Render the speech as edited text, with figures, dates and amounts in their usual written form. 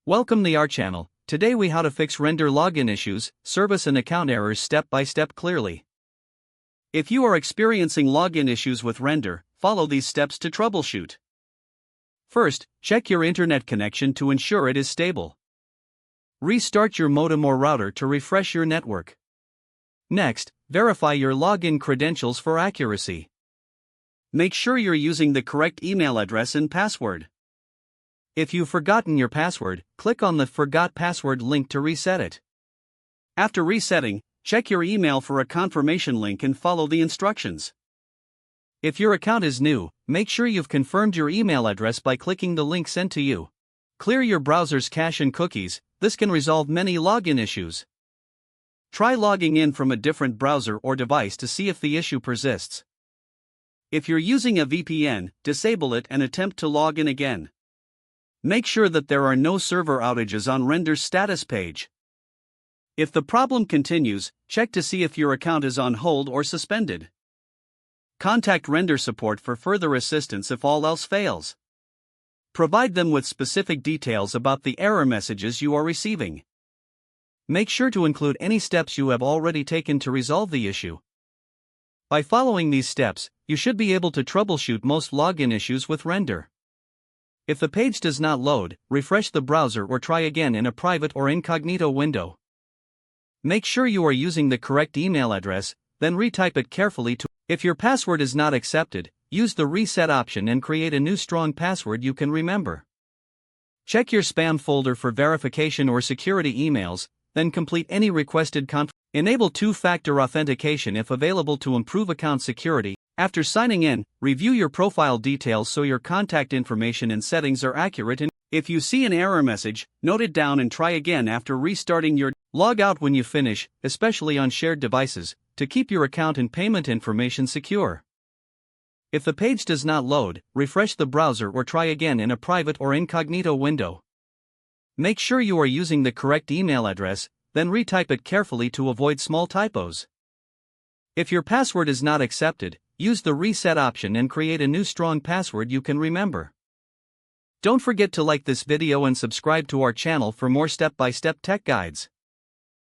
Welcome to our channel. Today we how to fix render login issues, service and account errors step by step clearly. If you are experiencing login issues with render, follow these steps to troubleshoot. First, check your internet connection to ensure it is stable. Restart your modem or router to refresh your network. Next, verify your login credentials for accuracy. Make sure you're using the correct email address and password. If you've forgotten your password, click on the Forgot Password link to reset it. After resetting, check your email for a confirmation link and follow the instructions. If your account is new, make sure you've confirmed your email address by clicking the link sent to you. Clear your browser's cache and cookies. This can resolve many login issues. Try logging in from a different browser or device to see if the issue persists. If you're using a VPN, disable it and attempt to log in again. Make sure that there are no server outages on Render's status page. If the problem continues, check to see if your account is on hold or suspended. Contact Render support for further assistance if all else fails. Provide them with specific details about the error messages you are receiving. Make sure to include any steps you have already taken to resolve the issue. By following these steps, you should be able to troubleshoot most login issues with Render. If the page does not load, refresh the browser or try again in a private or incognito window. Make sure you are using the correct email address, then retype it carefully to. If your password is not accepted, use the reset option and create a new strong password you can remember. Check your spam folder for verification or security emails, then complete any requested Enable two-factor authentication if available to improve account security. After signing in, review your profile details so your contact information and settings are accurate. And if you see an error message, note it down and try again after restarting your. Log out when you finish, especially on shared devices, to keep your account and payment information secure. If the page does not load, refresh the browser or try again in a private or incognito window. Make sure you are using the correct email address, then retype it carefully to avoid small typos. If your password is not accepted, use the reset option and create a new strong password you can remember. Don't forget to like this video and subscribe to our channel for more step-by-step tech guides.